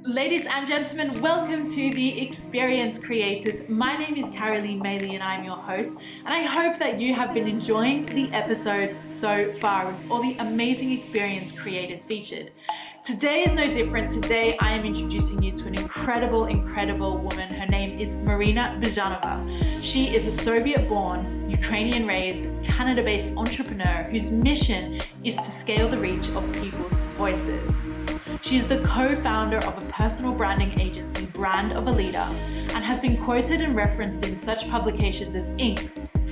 Ladies and gentlemen, welcome to the Experience Creators. My name is Carolene and I'm your host, and I hope that you have been enjoying the episodes so far with all the amazing experience creators featured. Today is no different. Today I am introducing you to an incredible woman. Her name is Marina Byezhanova. She is a Soviet-born, Ukrainian-raised, Canada-based entrepreneur whose mission is to scale the reach of people's voices. She is the co-founder of a personal branding agency, Brand of a Leader, and has been quoted and referenced in such publications as Inc.,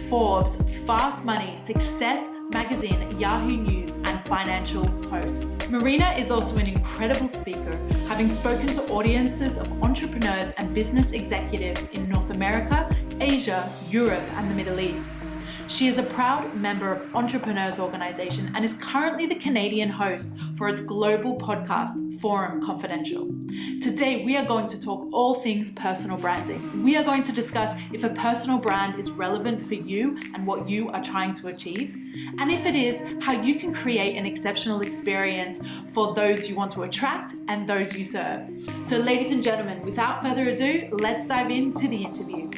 Forbes, Fast Money, Success Magazine, Yahoo News, and Financial Post. Marina is also an incredible speaker, having spoken to audiences of entrepreneurs and business executives in North America, Asia, Europe, and the Middle East. She is a proud member of Entrepreneurs Organization and is currently the Canadian host for its global podcast, Forum Confidential. Today, we are going to talk all things personal branding. We are going to discuss if a personal brand is relevant for you and what you are trying to achieve. And if it is, how you can create an exceptional experience for those you want to attract and those you serve. So ladies and gentlemen, without further ado, let's dive into the interview.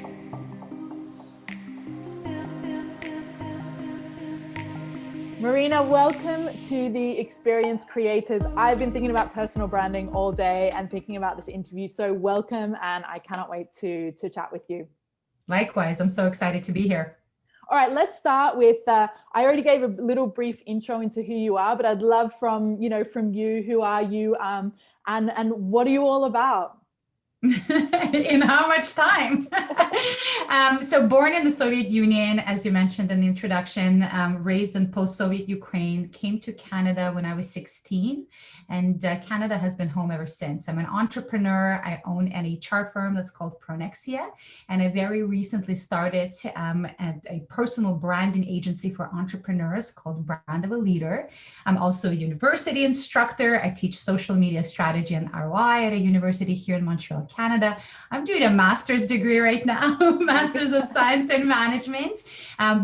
Marina, welcome to the Experience Creators. I've been thinking about personal branding all day and thinking about this interview. So welcome, and I cannot wait to chat with you. Likewise, I'm so excited to be here. All right, let's start with, I already gave a little brief intro into who you are, but I'd love from you, who are you, and what are you all about? In how much time? So born in the Soviet Union, as you mentioned in the introduction, raised in post-Soviet Ukraine, came to Canada when I was 16, and Canada has been home ever since. I'm an entrepreneur. I own an HR firm that's called Pronexia, and I very recently started a personal branding agency for entrepreneurs called Brand of a Leader. I'm also a university instructor. I teach social media strategy and ROI at a university here in Montreal, Canada. I'm doing a master's degree right now, Master's of Science in Management.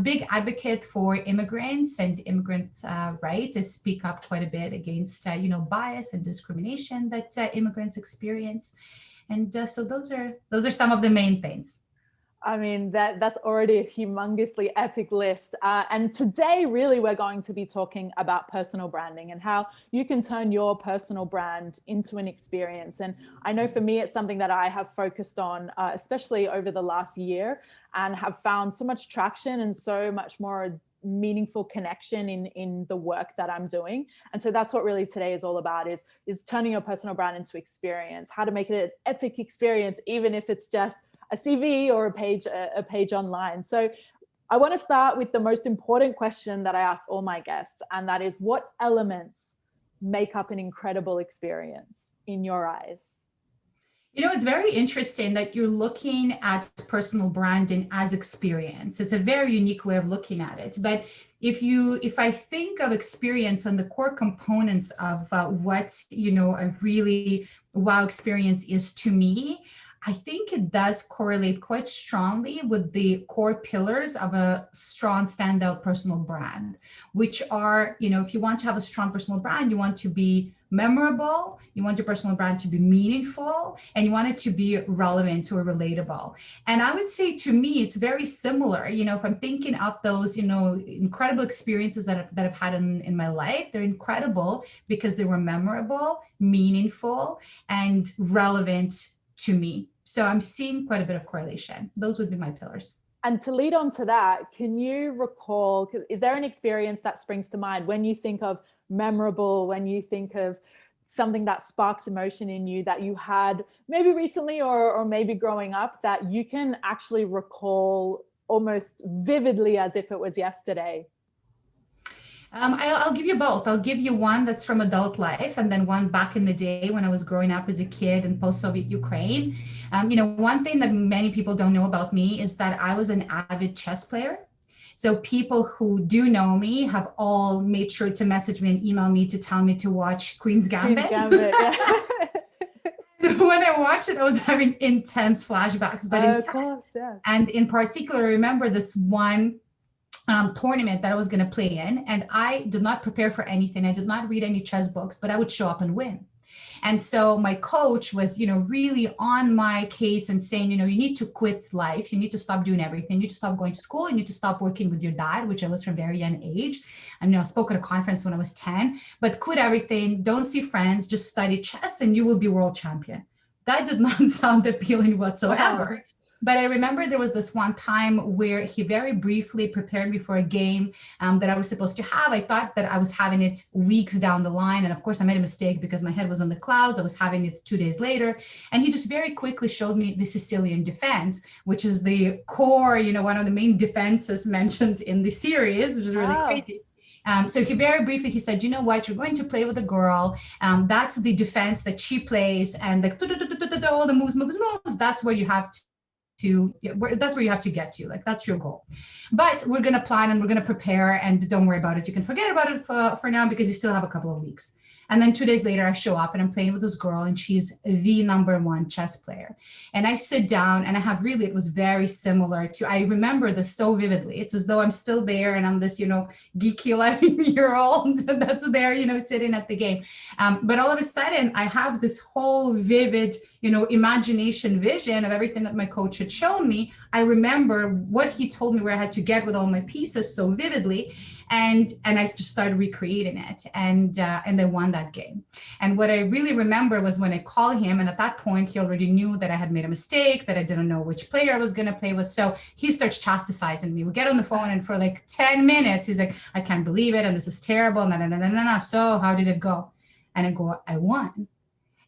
Big advocate for immigrants and immigrant rights. I speak up quite a bit against, bias and discrimination that immigrants experience. And so those are some of the main things. I mean, that's already a humongously epic list. And today, really, we're going to be talking about personal branding and how you can turn your personal brand into an experience. And I know for me, it's something that I have focused on, especially over the last year, and have found so much traction and so much more meaningful connection in the work that I'm doing. And so that's what really today is all about, is turning your personal brand into experience, how to make it an epic experience, even if it's just a CV or a page online. So I want to start with the most important question that I ask all my guests, and that is, what elements make up an incredible experience in your eyes? It's very interesting that you're looking at personal branding as experience. It's a very unique way of looking at it. But if I think of experience and the core components of what, a really wow experience is to me, I think it does correlate quite strongly with the core pillars of a strong standout personal brand, which are, if you want to have a strong personal brand, you want to be memorable, you want your personal brand to be meaningful, and you want it to be relevant or relatable. And I would say, to me, it's very similar. If I'm thinking of those, incredible experiences that I've had in my life, they're incredible because they were memorable, meaningful, and relevant to me. So I'm seeing quite a bit of correlation. Those would be my pillars. And to lead on to that, can you recall, is there an experience that springs to mind when you think of memorable, when you think of something that sparks emotion in you that you had maybe recently or maybe growing up, that you can actually recall almost vividly as if it was yesterday? I'll give you both. I'll give you one that's from adult life, and then one back in the day when I was growing up as a kid in post-Soviet Ukraine. One thing that many people don't know about me is that I was an avid chess player. So people who do know me have all made sure to message me and email me to tell me to watch Queen's Gambit. Yeah. When I watched it, I was having intense flashbacks, Of course, yeah. And in particular, I remember this one tournament that I was going to play in, and I did not prepare for anything. I did not read any chess books, but I would show up and win. And so my coach was, really on my case and saying, you need to quit life. You need to stop doing everything. You need to stop going to school. You need to stop working with your dad, which I was from a very young age. I spoke at a conference when I was 10, but quit everything. Don't see friends, just study chess and you will be world champion. That did not sound appealing whatsoever. Wow. But I remember there was this one time where he very briefly prepared me for a game that I was supposed to have. I thought that I was having it weeks down the line. And of course, I made a mistake because my head was in the clouds. I was having it 2 days later. And he just very quickly showed me the Sicilian defense, which is the core, one of the main defenses mentioned in the series, which is really crazy. So he very briefly, he said, you know what, you're going to play with a girl. That's the defense that she plays. And all the moves. That's where you have that's where you have to get to, like, that's your goal. But we're going to plan and we're going to prepare, and don't worry about it. You can forget about it for now because you still have a couple of weeks. And then 2 days later, I show up and I'm playing with this girl, and she's the #1 chess player. And I sit down and it was very similar to, I remember this so vividly. It's as though I'm still there and I'm this, geeky 11-year-old that's there, sitting at the game. But all of a sudden, I have this whole vivid, imagination vision of everything that my coach had shown me. I remember what he told me where I had to get with all my pieces so vividly. And I just started recreating it, and I won that game. And what I really remember was when I called him, and at that point he already knew that I had made a mistake, that I didn't know which player I was going to play with. So he starts chastising me. We get on the phone, and for like 10 minutes, he's like, I can't believe it, and this is terrible. No. So how did it go? And I go, I won.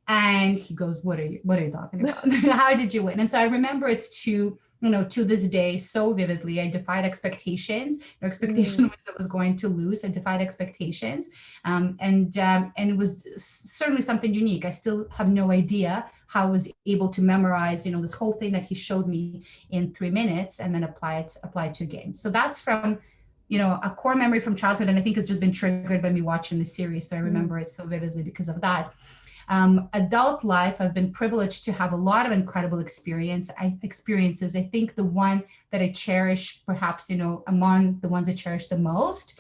And he goes, what are you talking about? How did you win? And so I remember it to this day so vividly. I defied expectations. Your expectation was I was going to lose. I defied expectations. And it was certainly something unique. I still have no idea how I was able to memorize, this whole thing that he showed me in 3 minutes and then apply it to a game. So that's from, a core memory from childhood. And I think it's just been triggered by me watching the series. So I remember it so vividly because of that. Adult life, I've been privileged to have a lot of incredible experiences. I think the one that I cherish, perhaps, among the ones I cherish the most,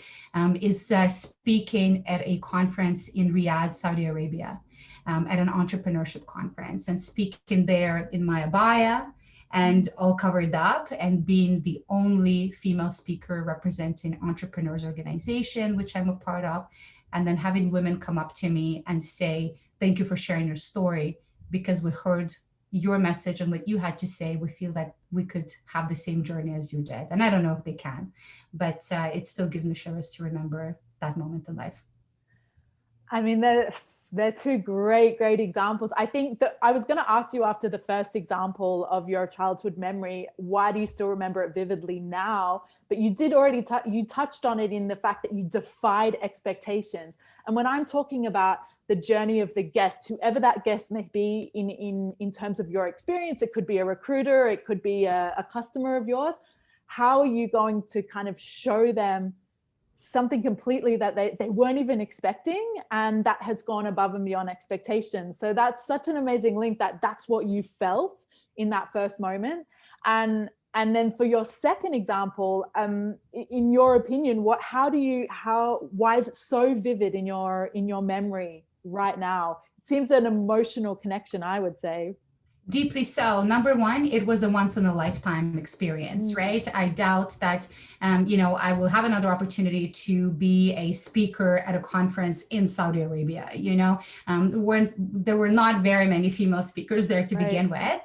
is speaking at a conference in Riyadh, Saudi Arabia, at an entrepreneurship conference, and speaking there in my abaya and all covered up, and being the only female speaker representing entrepreneurs organization, which I'm a part of, and then having women come up to me and say, thank you for sharing your story, because we heard your message and what you had to say. We feel that we could have the same journey as you did. And I don't know if they can, but it still gives me shivers to remember that moment in life. I mean, they're two great examples. I think that I was going to ask you, after the first example of your childhood memory, why do you still remember it vividly now? But you did already you touched on it in the fact that you defied expectations. And when I'm talking about the journey of the guest, whoever that guest may be in terms of your experience, it could be a recruiter, it could be a customer of yours. How are you going to kind of show them something completely that they weren't even expecting, and that has gone above and beyond expectations? So that's such an amazing link, that's what you felt in that first moment. And then for your second example, in your opinion, why is it so vivid in your memory right now? It seems an emotional connection, I would say. Deeply so. Number one, it was a once in a lifetime experience, right? I doubt that, I will have another opportunity to be a speaker at a conference in Saudi Arabia. There were not very many female speakers there to begin with.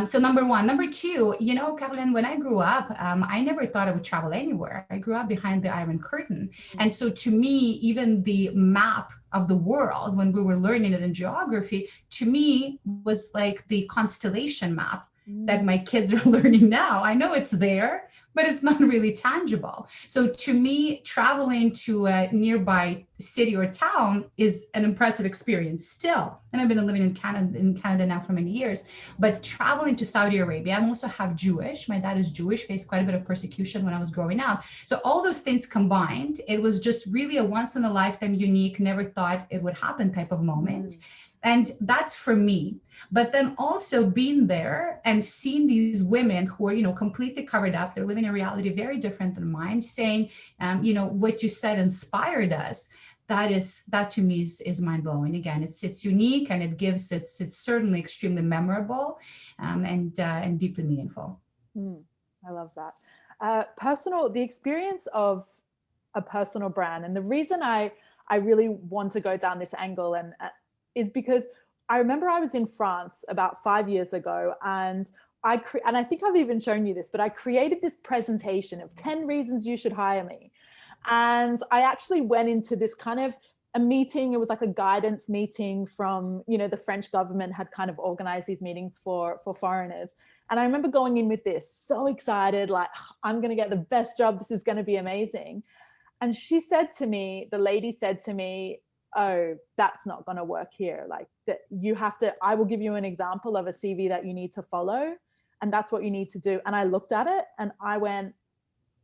So number one. Number two, Carolene, when I grew up, I never thought I would travel anywhere. I grew up behind the Iron Curtain. And so to me, even the map of the world, when we were learning it in geography, to me was like the constellation map that my kids are learning now. I know it's there, but it's not really tangible. So to me, traveling to a nearby city or town is an impressive experience still. And I've been living in Canada now for many years. But traveling to Saudi Arabia, I'm also half Jewish. My dad is Jewish, faced quite a bit of persecution when I was growing up. So all those things combined, it was just really a once in a lifetime, unique, never thought it would happen type of moment. And that's for me. But then also being there and seeing these women who are, completely covered up, they're living a reality very different than mine, saying, what you said inspired us. that to me is mind blowing. Again, it's unique, and it's certainly extremely memorable, and deeply meaningful. I love that. The experience of a personal brand, and the reason I really want to go down this angle and is because I remember I was in France about 5 years ago, and I think I've even shown you this, but I created this presentation of 10 reasons you should hire me. And I actually went into this kind of a meeting. It was like a guidance meeting from, the French government had kind of organized these meetings for foreigners. And I remember going in with this, so excited, like, I'm going to get the best job. This is going to be amazing. And the lady said to me, oh, that's not going to work here. Like, that I will give you an example of a CV that you need to follow. And that's what you need to do. And I looked at it and I went,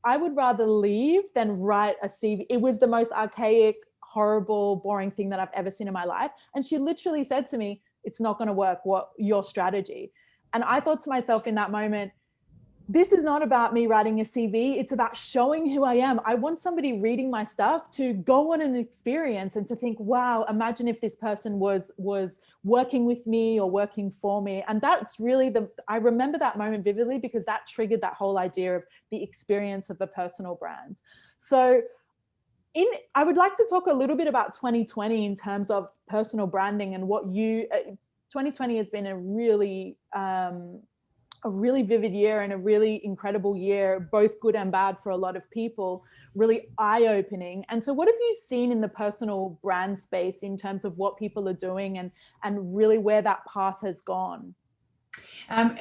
I would rather leave than write a CV. It was the most archaic, horrible, boring thing that I've ever seen in my life. And she literally said to me, it's not going to work. What your strategy? And I thought to myself in that moment, this is not about me writing a CV. It's about showing who I am. I want somebody reading my stuff to go on an experience and to think, wow, imagine if this person was working with me or working for me. And that's really I remember that moment vividly, because that triggered that whole idea of the experience of a personal brand. So I would like to talk a little bit about 2020 in terms of personal branding and 2020 has been a really vivid year and a really incredible year, both good and bad for a lot of people, really eye-opening. And so what have you seen in the personal brand space in terms of what people are doing and really where that path has gone? A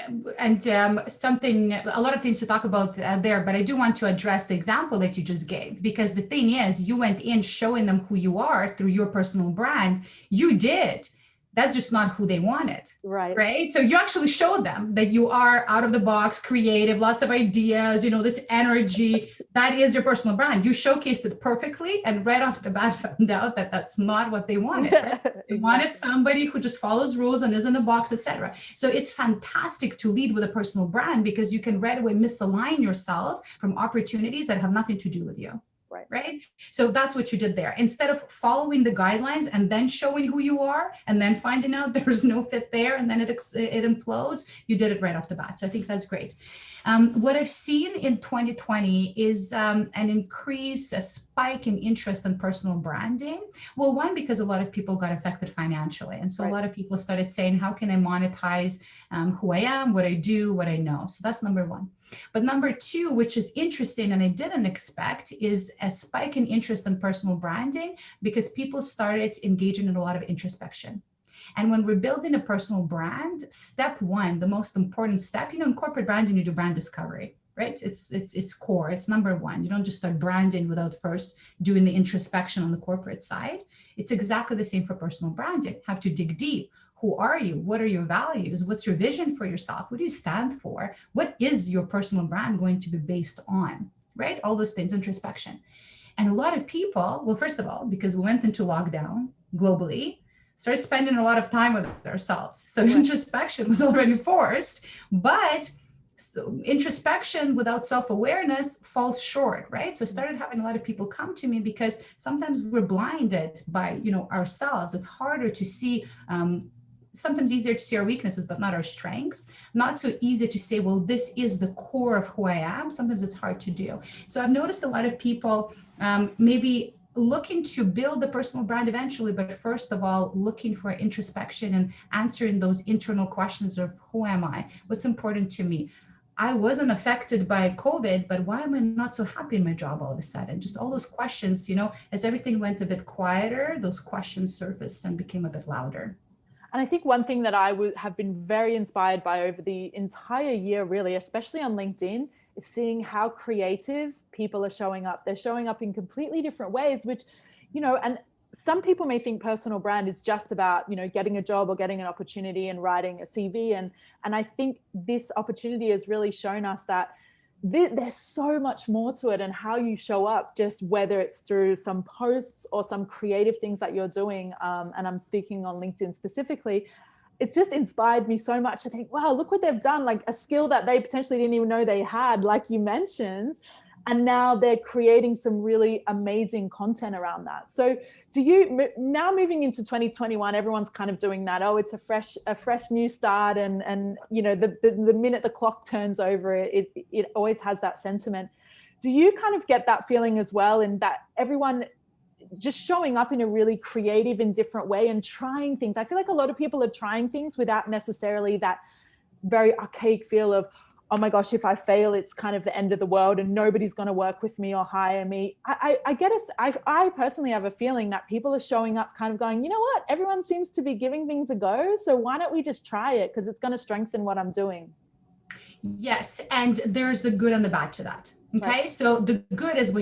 lot of things to talk about there, but I do want to address the example that you just gave, because the thing is, you went in showing them who you are through your personal brand. You did. That's just not who they wanted. Right. So you actually showed them that you are out of the box, creative, lots of ideas, this energy. That is your personal brand. You showcased it perfectly, and right off the bat found out that that's not what they wanted. Right? They wanted somebody who just follows rules and is in a box, etc. So it's fantastic to lead with a personal brand, because you can right away misalign yourself from opportunities that have nothing to do with you. Right. So that's what you did there. Instead of following the guidelines and then showing who you are and then finding out there's no fit there and then it implodes, you did it right off the bat. So I think that's great. What I've seen in 2020 is an increase, a spike in interest in personal branding. Well, one, because a lot of people got affected financially. And so a lot of people started saying, how can I monetize who I am, what I do, what I know? So that's number one. But number two, which is interesting and I didn't expect, is a spike in interest in personal branding, because people started engaging in a lot of introspection. And when we're building a personal brand, step one, the most important step, in corporate branding, you do brand discovery, right? It's core. It's number one. You don't just start branding without first doing the introspection on the corporate side. It's exactly the same for personal branding. Have to dig deep. Who are you? What are your values? What's your vision for yourself? What do you stand for? What is your personal brand going to be based on, right? All those things, introspection. And a lot of people, well, first of all, because we went into lockdown globally, started spending a lot of time with ourselves. So introspection was already forced, but introspection without self-awareness falls short, right? So I started having a lot of people come to me, because sometimes we're blinded by, ourselves. It's harder to see, sometimes easier to see our weaknesses, but not our strengths. Not so easy to say, well, this is the core of who I am. Sometimes it's hard to do. So I've noticed a lot of people maybe looking to build the personal brand eventually, but first of all, looking for introspection and answering those internal questions of who am I? What's important to me? I wasn't affected by COVID, but why am I not so happy in my job all of a sudden? Just all those questions, as everything went a bit quieter, those questions surfaced and became a bit louder. And I think one thing that I have been very inspired by over the entire year, really, especially on LinkedIn, is seeing how creative people are showing up. They're showing up in completely different ways, which, and some people may think personal brand is just about, getting a job or getting an opportunity and writing a CV. And I think this opportunity has really shown us that there's so much more to it, and how you show up, just whether it's through some posts or some creative things that you're doing. And I'm speaking on LinkedIn specifically. It's just inspired me so much to think, wow, look what they've done, like a skill that they potentially didn't even know they had, like you mentioned. And now they're creating some really amazing content around that. So do you, now moving into 2021, everyone's kind of doing that. Oh, it's a fresh new start. And you know, the minute the clock turns over, it always has that sentiment. Do you kind of get that feeling as well, in that everyone just showing up in a really creative and different way and trying things? I feel like a lot of people are trying things without necessarily that very archaic feel of, oh my gosh, if I fail, it's kind of the end of the world and nobody's going to work with me or hire me. I personally have a feeling that people are showing up kind of going, you know what, everyone seems to be giving things a go. So why don't we just try it? Because it's going to strengthen what I'm doing. Yes, and there's the good and the bad to that. Okay, Right. so the good is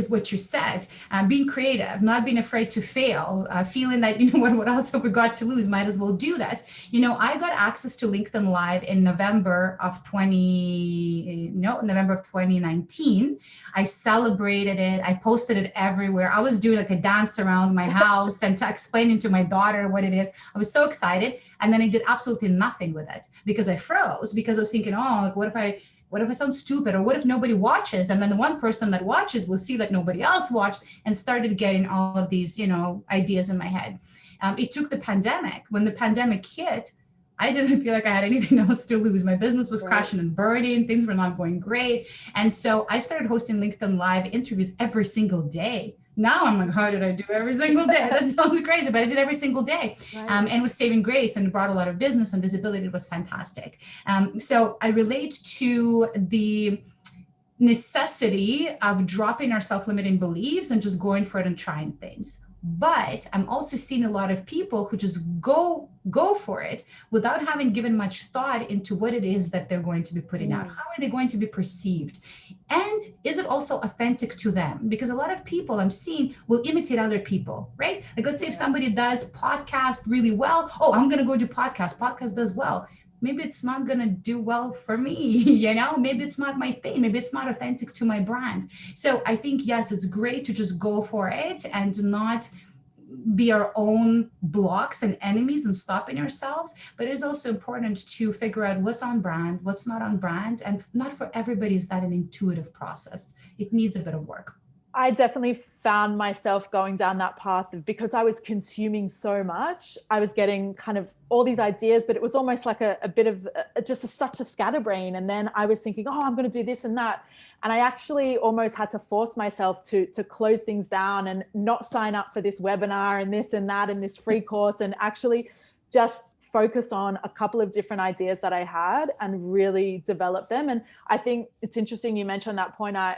what you said, being creative, not being afraid to fail, feeling that, you know what else have we got to lose? Might as well do this. You know, I got access to LinkedIn Live in November of 2019. I celebrated it. I posted it everywhere. I was doing like a dance around my house and explaining to my daughter what it is. I was so excited. And then I did absolutely nothing with it because I froze, because I was thinking, oh, like, what if I sound stupid, or what if nobody watches? And then the one person that watches will see that nobody else watched, and started getting all of these, you know, ideas in my head. It took the pandemic. When the pandemic hit, I didn't feel like I had anything else to lose. My business was crashing and burning. Things were not going great. And so I started hosting LinkedIn Live interviews every single day. Now I'm like, how did I do every single day? That sounds crazy, but I did every single day. Right. And was saving grace and brought a lot of business and visibility. It was fantastic. So I relate to the necessity of dropping our self-limiting beliefs and just going for it and trying things. But I'm also seeing a lot of people who just go for it without having given much thought into what it is that they're going to be putting out. How are they going to be perceived? And is it also authentic to them? Because a lot of people I'm seeing will imitate other people, right? Like, let's say if somebody does podcast really well, oh, I'm going to go do podcast. Podcast does well. Maybe it's not going to do well for me, you know, maybe it's not my thing. Maybe it's not authentic to my brand. So I think, yes, it's great to just go for it and not be our own blocks and enemies and stopping ourselves. But it is also important to figure out what's on brand, what's not on brand. And not for everybody is that an intuitive process. It needs a bit of work. I definitely found myself going down that path because I was consuming so much. I was getting kind of all these ideas, but it was almost like a bit of such a scatterbrain. And then I was thinking, oh, I'm going to do this and that. And I actually almost had to force myself to close things down and not sign up for this webinar and this and that and this free course, and actually just focused on a couple of different ideas that I had and really developed them. And I think it's interesting you mentioned that point. I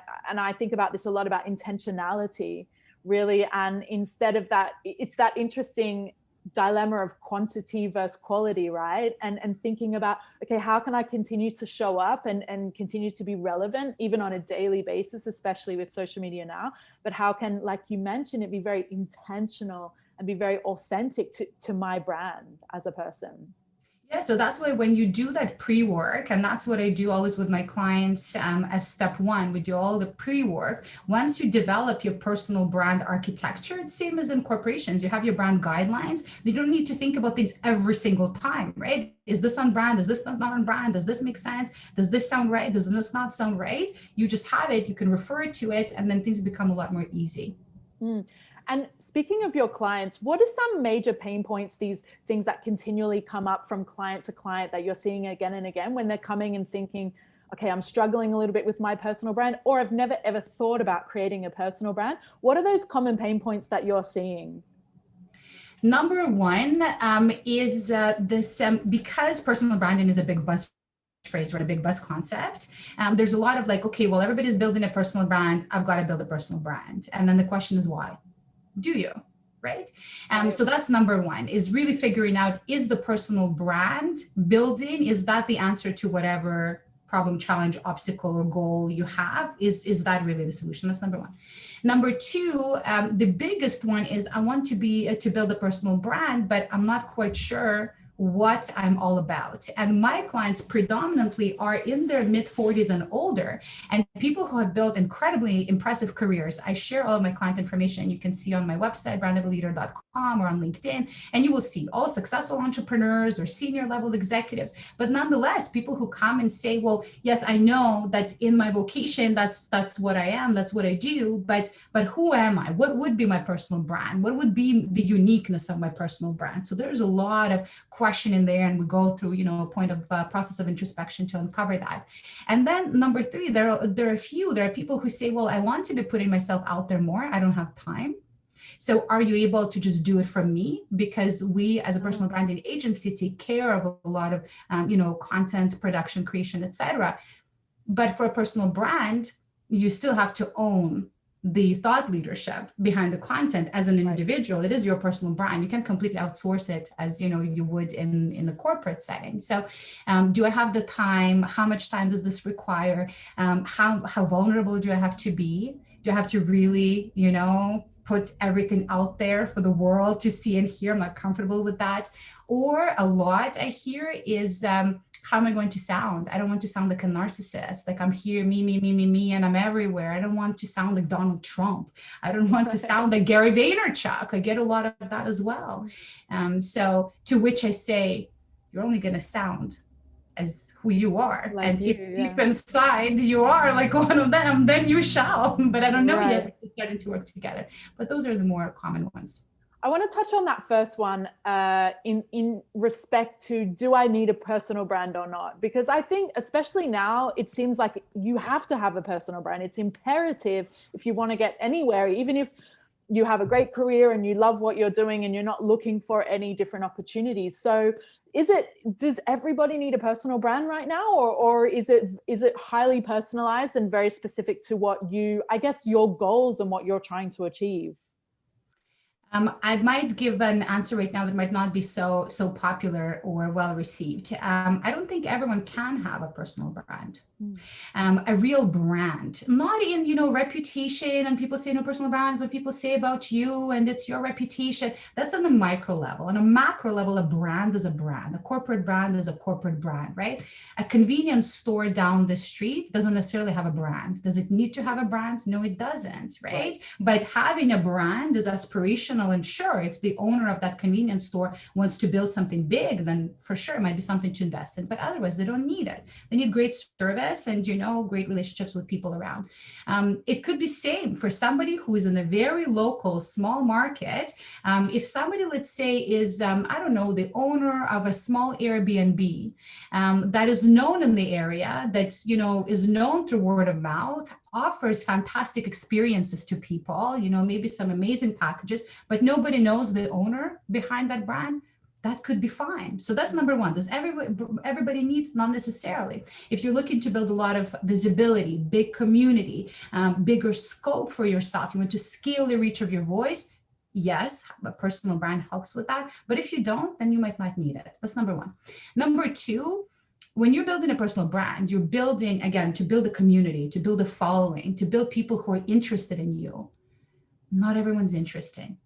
think about this a lot, about intentionality, really. And instead of that, it's that interesting dilemma of quantity versus quality, right? And thinking about, okay, how can I continue to show up and continue to be relevant even on a daily basis, especially with social media now, but how can, like you mentioned, it be very intentional and be very authentic to my brand as a person. Yeah, so that's why when you do that pre-work, and that's what I do always with my clients as step one, we do all the pre-work. Once you develop your personal brand architecture, it's same as in corporations. You have your brand guidelines. You don't need to think about things every single time, right? Is this on brand? Is this not on brand? Does this make sense? Does this sound right? Does this not sound right? You just have it, you can refer to it, and then things become a lot more easy. And speaking of your clients, what are some major pain points, these things that continually come up from client to client that you're seeing again and again when they're coming and thinking, okay, I'm struggling a little bit with my personal brand, or I've never ever thought about creating a personal brand? What are those common pain points that you're seeing? Number one is this, because personal branding is a big buzz phrase, right? A big buzz concept. There's a lot of like, okay, well, everybody's building a personal brand. I've got to build a personal brand. And then the question is why? Do you, right? So that's number one, is really figuring out, is the personal brand building, is that the answer to whatever problem, challenge, obstacle, or goal you have? Is that really the solution? That's number one. Number two, the biggest one is I want to build a personal brand, but I'm not quite sure what I'm all about. And my clients predominantly are in their mid 40s and older, and people who have built incredibly impressive careers. I share all of my client information. You can see on my website, brandofaleader.com, or on LinkedIn, and you will see all successful entrepreneurs or senior level executives. But nonetheless, people who come and say, well, yes, I know that in my vocation, that's what I am, that's what I do, but who am I? What would be my personal brand? What would be the uniqueness of my personal brand? So there's a lot of question in there, and we go through, a point of process of introspection to uncover that. And then number three, there are people who say, well, I want to be putting myself out there more. I don't have time. So are you able to just do it from me? Because we, as a personal branding agency, take care of a lot of, content production, creation, etc. But for a personal brand, you still have to own the thought leadership behind the content as an individual. It is your personal brand. You can't completely outsource it as you would in the corporate setting. So do I have the time? How much time does this require? How vulnerable do I have to be? Do I have to really, put everything out there for the world to see and hear? I'm not comfortable with that. Or a lot I hear is, how am I going to sound? I don't want to sound like a narcissist. Like I'm here, me, and I'm everywhere. I don't want to sound like Donald Trump. I don't want to sound like Gary Vaynerchuk. I get a lot of that as well. So to which I say, you're only going to sound as who you are. Like and if deep inside you are like one of them, then you shall. But I don't know yet. We're starting to work together. But those are the more common ones. I want to touch on that first one in respect to, do I need a personal brand or not? Because I think, especially now, it seems like you have to have a personal brand. It's imperative if you want to get anywhere, even if you have a great career and you love what you're doing and you're not looking for any different opportunities. So does everybody need a personal brand right now, or is it highly personalized and very specific to what your goals and what you're trying to achieve? I might give an answer right now that might not be so popular or well received. I don't think everyone can have a personal brand, a real brand, not in reputation. And people say no personal brands, what people say about you, and it's your reputation. That's on the micro level. On a macro level, a brand is a brand. A corporate brand is a corporate brand, right? A convenience store down the street doesn't necessarily have a brand. Does it need to have a brand? No, it doesn't, right? But having a brand is aspirational. And sure, if the owner of that convenience store wants to build something big, then for sure it might be something to invest in. But otherwise, they don't need it. They need great service and great relationships with people around. It could be same for somebody who is in a very local, small market. If somebody, let's say, is the owner of a small Airbnb that is known in the area, that is known through word of mouth, offers fantastic experiences to people, maybe some amazing packages, but nobody knows the owner behind that brand, that could be fine. So that's number one. Does everybody need? Not necessarily. If you're looking to build a lot of visibility, big community, bigger scope for yourself, you want to scale the reach of your voice, yes, a personal brand helps with that. But if you don't, then you might not need it. That's number one. Number two, when you're building a personal brand, you're building, again, to build a community, to build a following, to build people who are interested in you. Not everyone's interesting.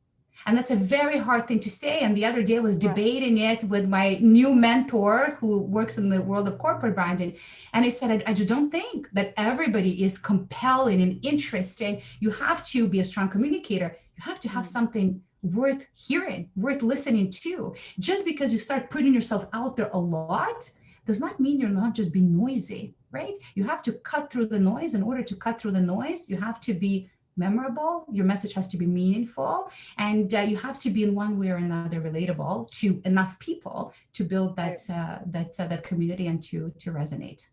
And that's a very hard thing to say. And the other day I was debating it with my new mentor who works in the world of corporate branding. And I said, I just don't think that everybody is compelling and interesting. You have to be a strong communicator. You have to have something worth hearing, worth listening to. Just because you start putting yourself out there a lot does not mean you're not just being noisy, right? You have to cut through the noise. In order to cut through the noise, you have to be memorable. Your message has to be meaningful, and you have to be in one way or another relatable to enough people to build that community and to resonate.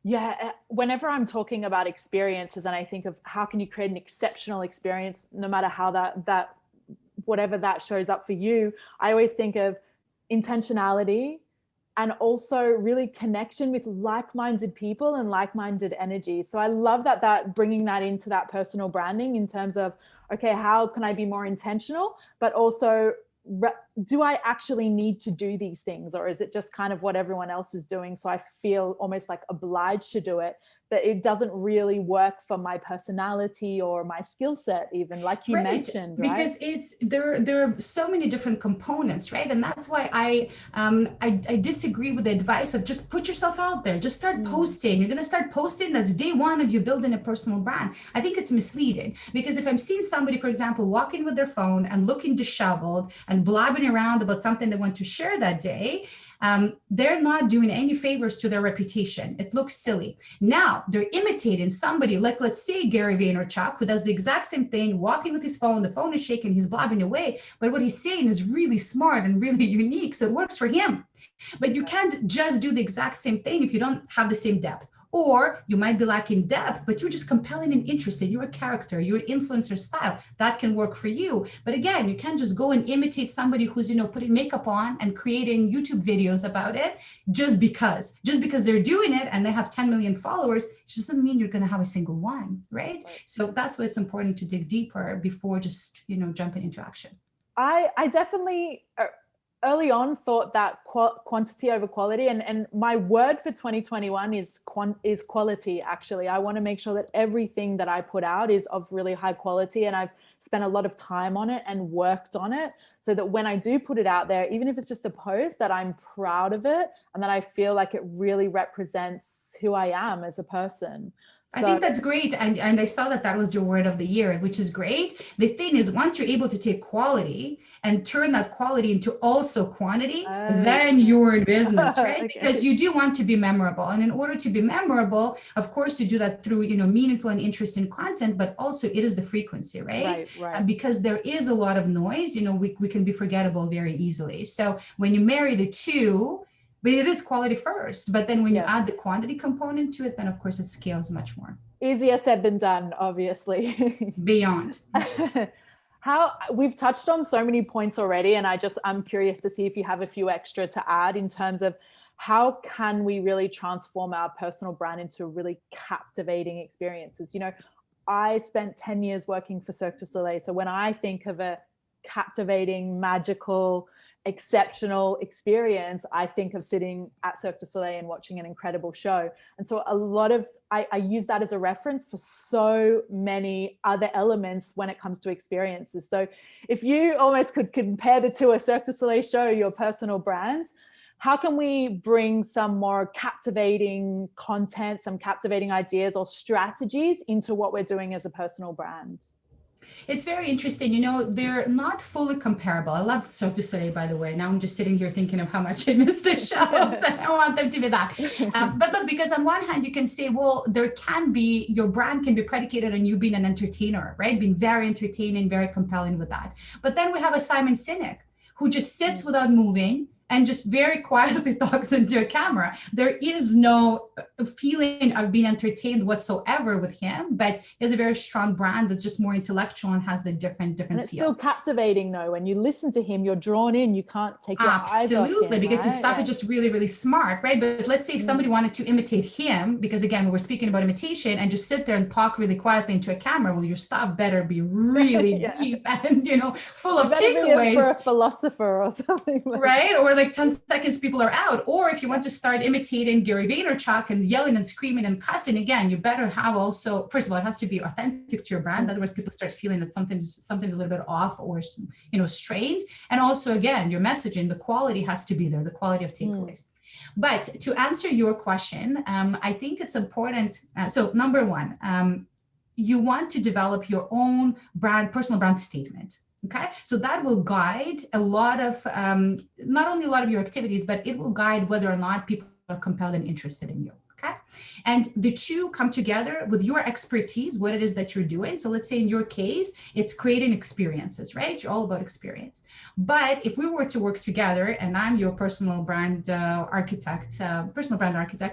Yeah, whenever I'm talking about experiences and I think of how can you create an exceptional experience, no matter how that whatever that shows up for you, I always think of intentionality, and also really connection with like-minded people and like-minded energy. So I love that bringing that into that personal branding in terms of, okay, how can I be more intentional, but also do I actually need to do these things, or is it just kind of what everyone else is doing? So I feel almost like obliged to do it, but it doesn't really work for my personality or my skill set, even like you mentioned, right? Because there are so many different components, right? And that's why I disagree with the advice of just put yourself out there, just start posting. You're gonna start posting. That's day one of you building a personal brand. I think it's misleading, because if I'm seeing somebody, for example, walking with their phone and looking disheveled and blabbing around about something they want to share that day, they're not doing any favors to their reputation. It looks silly. Now they're imitating somebody like, let's say, Gary Vaynerchuk, who does the exact same thing, walking with his phone, the phone is shaking, he's blabbing away, but what he's saying is really smart and really unique, so it works for him. But you can't just do the exact same thing if you don't have the same depth. Or you might be lacking depth, but you're just compelling and interested. You're a character, you're an influencer style. That can work for you. But again, you can't just go and imitate somebody who's, putting makeup on and creating YouTube videos about it just because they're doing it and they have 10 million followers. It just doesn't mean you're going to have a single one, right? So that's why it's important to dig deeper before just, jumping into action. I definitely early on thought that quantity over quality, and my word for 2021 is quality. Actually, I want to make sure that everything that I put out is of really high quality, and I've spent a lot of time on it and worked on it, so that when I do put it out there, even if it's just a post, that I'm proud of it and that I feel like it really represents who I am as a person. I think that's great. And I saw that was your word of the year, which is great. The thing is, once you're able to take quality and turn that quality into also quantity, then you're in business, right? Okay. Because you do want to be memorable. And in order to be memorable, of course, you do that through, meaningful and interesting content, but also it is the frequency, right? Right. Because there is a lot of noise, we can be forgettable very easily. So when you marry the two, but it is quality first, but then when you add the quantity component to it, then of course it scales much more. Easier said than done, obviously. Beyond. How we've touched on so many points already, and I'm curious to see if you have a few extra to add in terms of how can we really transform our personal brand into really captivating experiences. I spent 10 years working for Cirque du Soleil. So when I think of a captivating, magical, exceptional experience, I think of sitting at Cirque du Soleil and watching an incredible show. And so I use that as a reference for so many other elements when it comes to experiences. So if you almost could compare the two, a Cirque du Soleil show, your personal brand, how can we bring some more captivating content, some captivating ideas or strategies into what we're doing as a personal brand? It's very interesting. They're not fully comparable. I love Cirque du Soleil, by the way. Now I'm just sitting here thinking of how much I miss the shows and I want them to be back. But look, because on one hand, you can say, well, your brand can be predicated on you being an entertainer, right? Being very entertaining, very compelling with that. But then we have a Simon Sinek who just sits without moving and just very quietly talks into a camera. There is no feeling of being entertained whatsoever with him, but he has a very strong brand that's just more intellectual and has the different and it's feel. Still captivating though. When you listen to him, you're drawn in, you can't take your eyes off him. Absolutely, because his stuff is just really, really smart, right? But let's say if somebody wanted to imitate him, because again, we were speaking about imitation, and just sit there and talk really quietly into a camera, well, your stuff better be really deep and, full of takeaways. For a philosopher or something. Right? Or like 10 seconds people are out. Or if you want to start imitating Gary Vaynerchuk and yelling and screaming and cussing, again, you better have also, first of all, it has to be authentic to your brand. Otherwise people start feeling that something's a little bit off or, strange. And also, again, your messaging, the quality has to be there, the quality of takeaways. But to answer your question, I think it's important. So number one, you want to develop your own personal brand statement. Okay, so that will guide a lot of, not only a lot of your activities, but it will guide whether or not people are compelled and interested in you. Okay, and the two come together with your expertise, what it is that you're doing. So let's say in your case, it's creating experiences, right? You're all about experience. But if we were to work together and I'm your personal brand architect,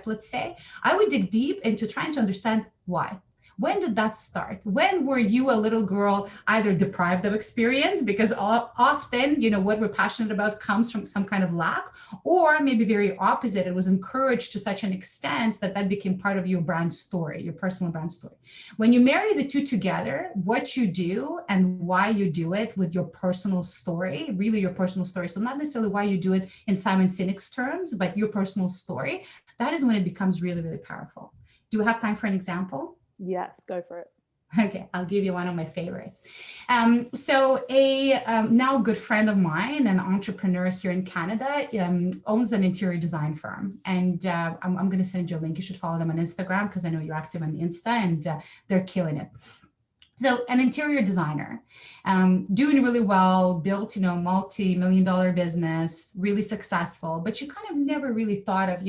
let's say, I would dig deep into trying to understand why. When did that start? When were you a little girl either deprived of experience, because often, what we're passionate about comes from some kind of lack, or maybe very opposite, it was encouraged to such an extent that that became part of your brand story, your personal brand story. When you marry the two together, what you do and why you do it with your personal story, really your personal story. So not necessarily why you do it in Simon Sinek's terms, but your personal story, that is when it becomes really, really powerful. Do we have time for an example? Yes, go for it. Okay, I'll give you one of my favorites. So a now good friend of mine, an entrepreneur here in Canada, owns an interior design firm. And I'm going to send you a link. You should follow them on Instagram because I know you're active on Insta, and they're killing it. So an interior designer, doing really well, built, multi-million-dollar business, really successful, but she kind of never really thought of,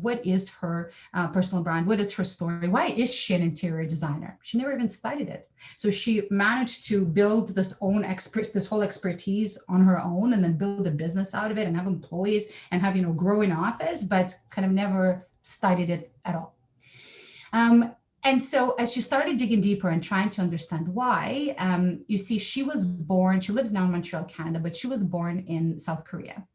what is her personal brand? What is her story? Why is she an interior designer? She never even studied it. So she managed to build this whole expertise on her own, and then build a business out of it and have employees and have, grow in office, but kind of never studied it at all. And so as she started digging deeper and trying to understand why, you see, she lives now in Montreal, Canada, but she was born in South Korea.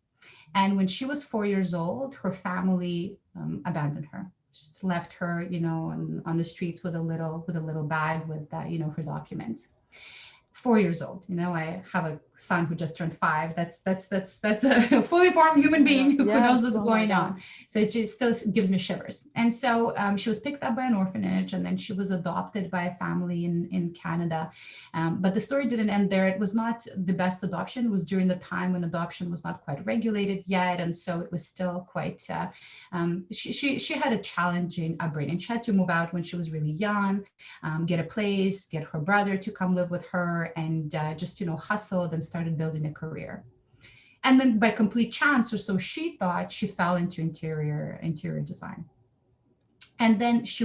And when she was 4 years old, her family abandoned her, just left her, on the streets with a little bag with, her documents. 4 years old. I have a son who just turned 5. That's a fully formed human being who knows what's going on. So it just still gives me shivers. And so she was picked up by an orphanage, and then she was adopted by a family in Canada. But the story didn't end there. It was not the best adoption. It was during the time when adoption was not quite regulated yet. And so it was still quite, she had a challenging upbringing. She had to move out when she was really young, get a place, get her brother to come live with her, and just hustled and started building a career. And then by complete chance, or so she thought, she fell into interior design. And then she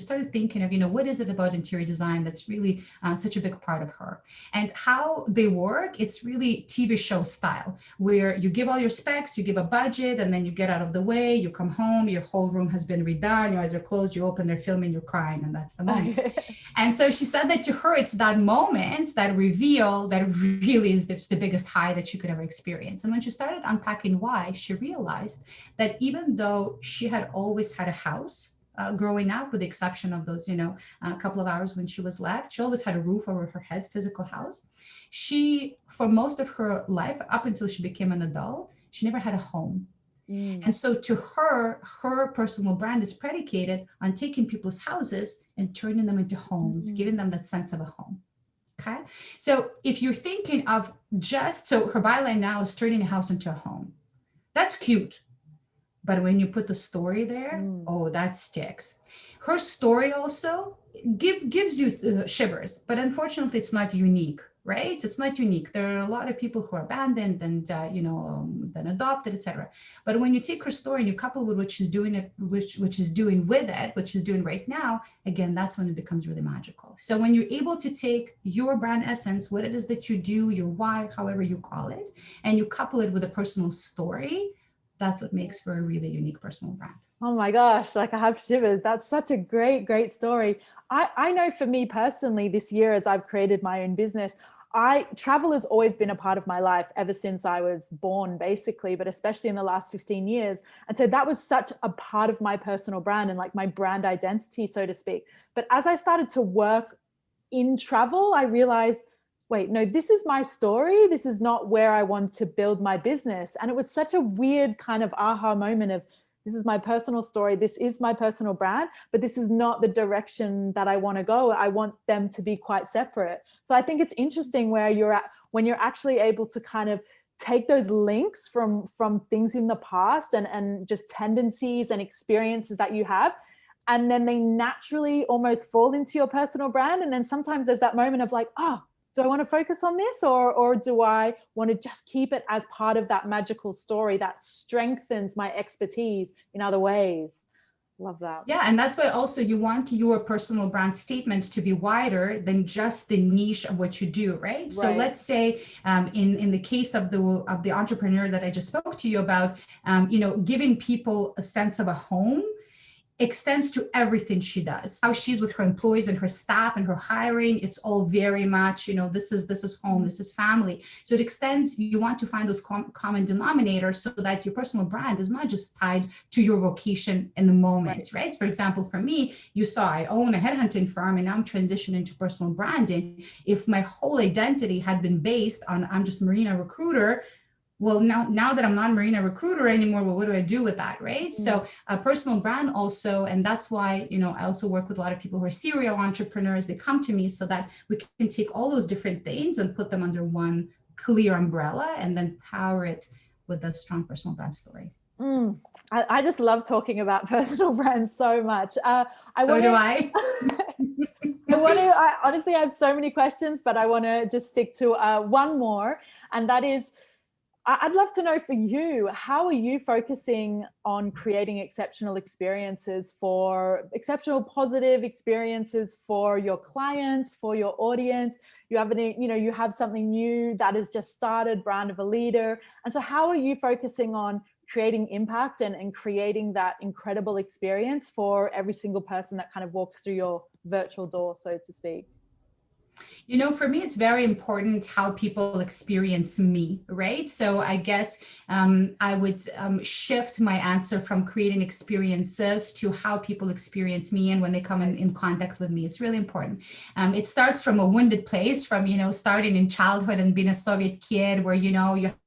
started thinking of, what is it about interior design that's really such a big part of her? And how they work, it's really TV show style, where you give all your specs, you give a budget, and then you get out of the way, you come home, your whole room has been redone, your eyes are closed, you open, they're filming, you're crying, and that's the moment. And so she said that to her, it's that moment, that reveal, that really is the biggest high that you could ever experience. And when she started unpacking why, she realized that even though she had always had a house, growing up, with the exception of those, a couple of hours when she was left, she always had a roof over her head, physical house. She, for most of her life, up until she became an adult, she never had a home. And so to her, her personal brand is predicated on taking people's houses and turning them into homes, giving them that sense of a home. Okay. So if you're thinking of so her byline now is turning a house into a home. That's cute. But when you put the story there, oh, that sticks. Her story also gives you shivers, but unfortunately, it's not unique, right? It's not unique. There are a lot of people who are abandoned and then adopted, etc. But when you take her story and you couple with what she's doing what she's doing right now, again, that's when it becomes really magical. So when you're able to take your brand essence, what it is that you do, your why, however you call it, and you couple it with a personal story, that's what makes for a really unique personal brand. Oh my gosh, I have shivers. That's such a great story. I know for me personally, this year, as I've created my own business, travel has always been a part of my life ever since I was born, basically, but especially in the last 15 years. And so that was such a part of my personal brand and my brand identity, so to speak. But as I started to work in travel, I realized, wait, no, this is my story. This is not where I want to build my business. And it was such a weird kind of aha moment of, this is my personal story. This is my personal brand, but this is not the direction that I want to go. I want them to be quite separate. So I think it's interesting where when you're actually able to kind of take those links from things in the past and just tendencies and experiences that you have, and then they naturally almost fall into your personal brand. And then sometimes there's that moment of do I want to focus on this or do I want to just keep it as part of that magical story that strengthens my expertise in other ways? Love that. Yeah, and that's why also you want your personal brand statement to be wider than just the niche of what you do, right? So let's say in the case of the entrepreneur that I just spoke to you about, giving people a sense of a home, extends to everything she does. How she's with her employees and her staff and her hiring, it's all very much, this is home, this is family. So it extends, you want to find those common denominators so that your personal brand is not just tied to your vocation in the moment, right? For example, for me, you saw I own a headhunting firm and now I'm transitioning to personal branding. If my whole identity had been based on I'm just Marina recruiter, well, now that I'm not a Marina recruiter anymore, well, what do I do with that, right? Mm-hmm. So a personal brand also, and that's why, I also work with a lot of people who are serial entrepreneurs. They come to me so that we can take all those different things and put them under one clear umbrella and then power it with a strong personal brand story. I just love talking about personal brands so much. Do I. Honestly, I have so many questions, but I want to just stick to one more. And that is, I'd love to know for you, how are you focusing on creating exceptional positive experiences for your clients, for your audience? You have something new that has just started, Brand of a Leader. And so how are you focusing on creating impact and creating that incredible experience for every single person that kind of walks through your virtual door, so to speak? For me, it's very important how people experience me, right? So I guess I would shift my answer from creating experiences to how people experience me and when they come in contact with me. It's really important. It starts from a wounded place, from, starting in childhood and being a Soviet kid where, you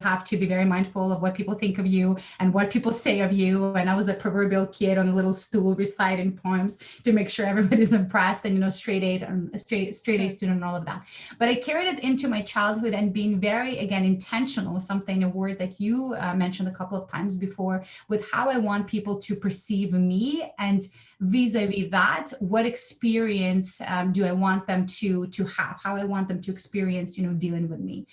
have to be very mindful of what people think of you and what people say of you. And I was a proverbial kid on a little stool reciting poems to make sure everybody's impressed and, straight A student and all of that. But I carried it into my childhood and being very, again, intentional, a word that you mentioned a couple of times before, with how I want people to perceive me, and vis-a-vis that, what experience do I want them to have, how I want them to experience, dealing with me.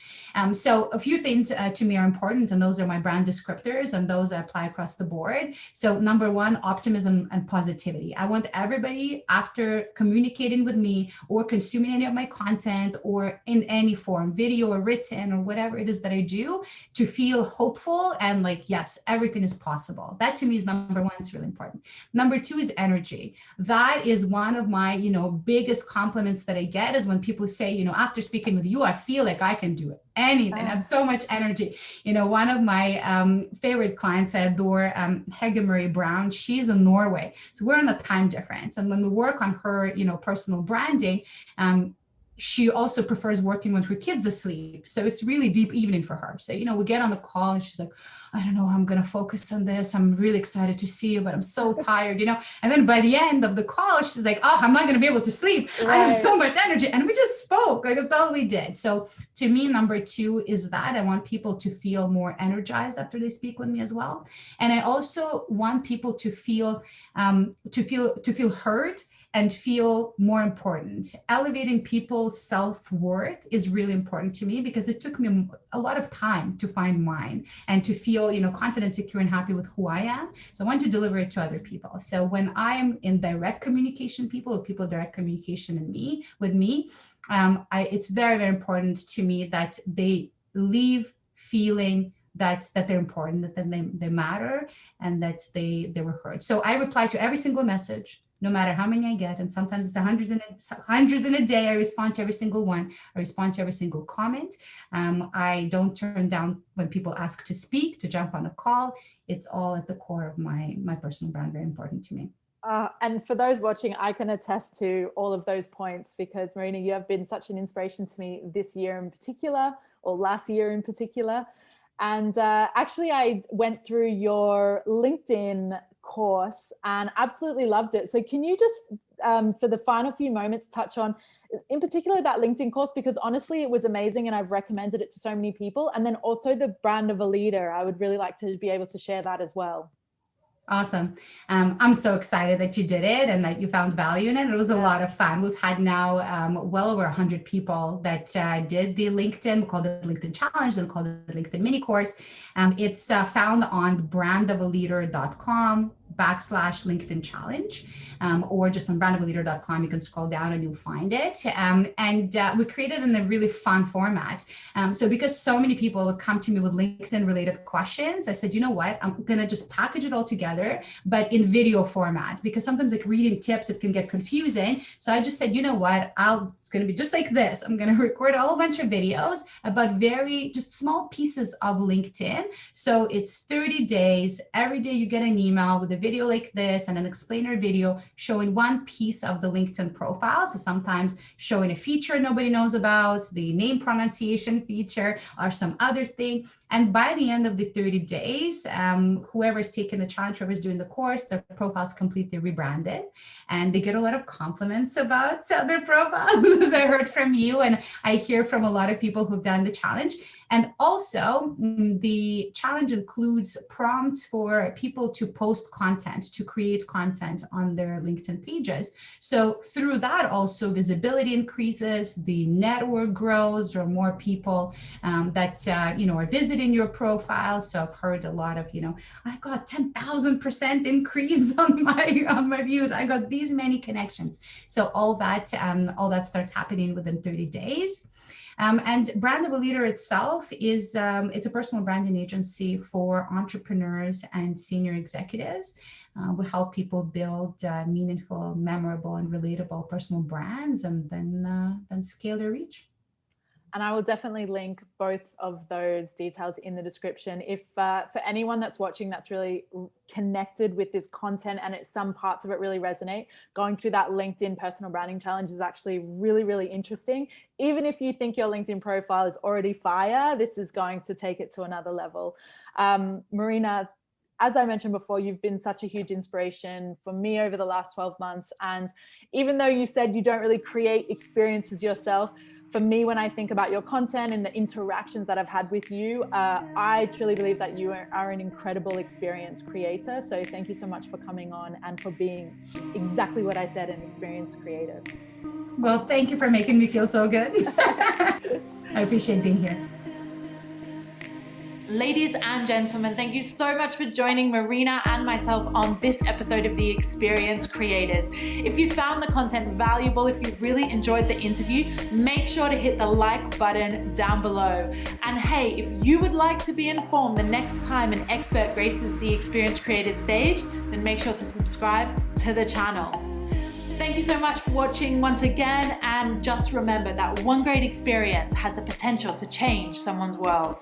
So a few things to me are important, and those are my brand descriptors, and those I apply across the board. So number one, optimism and positivity. I want everybody, after communicating with me or consuming any of my content or in any form, video or written or whatever it is that I do, to feel hopeful and like, yes, everything is possible. That to me is number one. It's really important. Number two is energy. That is one of my, biggest compliments that I get, is when people say, after speaking with you, I feel like I can do anything. I have so much energy. One of my favorite clients I adore, Hege Marie Brown, she's in Norway. So we're on a time difference. And when we work on her, personal branding, she also prefers working with her kids asleep. So it's really deep evening for her. So, we get on the call and she's like, I don't know how I'm going to focus on this. I'm really excited to see you, but I'm so tired, And then by the end of the call, she's like, oh, I'm not going to be able to sleep. Right. I have so much energy. And we just spoke. Like, that's all we did. So to me, number two is that I want people to feel more energized after they speak with me as well. And I also want people to feel heard and feel more important. Elevating people's self-worth is really important to me, because it took me a lot of time to find mine and to feel, confident, secure, and happy with who I am. So I want to deliver it to other people. So when I am in direct communication, with people direct communication with me, it's very, very important to me that they leave feeling that they're important, that they matter, and that they were heard. So I reply to every single message, no matter how many I get. And sometimes it's hundreds in a day. I respond to every single one. I respond to every single comment. I don't turn down when people ask to speak, to jump on a call. It's all at the core of my personal brand, very important to me. And for those watching, I can attest to all of those points, because Marina, you have been such an inspiration to me this year in particular, or last year in particular. And actually, I went through your LinkedIn course and absolutely loved it. So can you just, for the final few moments, touch on, in particular, that LinkedIn course, because honestly, it was amazing and I've recommended it to so many people. And then also the Brand of a Leader. I would really like to be able to share that as well. Awesome. I'm so excited that you did it and that you found value in it. It was a lot of fun. We've had now well over 100 people that did the LinkedIn. We called it LinkedIn Challenge, and called it LinkedIn Mini Course. It's found on brandofaleader.com, /LinkedIn challenge, or just on brandableader.com. You can scroll down and you'll find it. And we created in a really fun format. So because so many people would come to me with LinkedIn related questions, I said, you know what, I'm going to just package it all together, but in video format, because sometimes like reading tips, it can get confusing. So I just said, you know what, it's going to be just like this. I'm going to record a whole bunch of videos about very just small pieces of LinkedIn. So it's 30 days. Every day you get an email with a video like this and an explainer video showing one piece of the LinkedIn profile. So sometimes showing a feature nobody knows about, the name pronunciation feature, or some other thing. And by the end of the 30 days, whoever's taking the challenge, whoever's doing the course, their profile is completely rebranded. And they get a lot of compliments about their profile, as I heard from you. And I hear from a lot of people who've done the challenge. And also, the challenge includes prompts for people to post content, to create content on their LinkedIn pages. So through that, also visibility increases, the network grows, there are more people that are visiting your profile. So I've heard a lot of, I got 10,000% increase on my views. I got these many connections. So all that starts happening within 30 days. And Brandable Leader itself is it's a personal branding agency for entrepreneurs and senior executives. We help people build meaningful, memorable, and relatable personal brands, and then scale their reach. And I will definitely link both of those details in the description. If for anyone that's watching that's really connected with this content and some parts of it really resonate, going through that LinkedIn personal branding challenge is actually really, really interesting. Even if you think your LinkedIn profile is already fire, this is going to take it to another level. Marina, as I mentioned before, you've been such a huge inspiration for me over the last 12 months. And even though you said you don't really create experiences yourself, for me, when I think about your content and the interactions that I've had with you, I truly believe that you are an incredible experience creator. So thank you so much for coming on and for being exactly what I said, an experience creator. Well, thank you for making me feel so good. I appreciate being here. Ladies and gentlemen, thank you so much for joining Marina and myself on this episode of The Experience Creators. If you found the content valuable, if you really enjoyed the interview, make sure to hit the like button down below. And hey, if you would like to be informed the next time an expert graces the Experience Creators stage, then make sure to subscribe to the channel. Thank you so much for watching once again, and just remember that one great experience has the potential to change someone's world.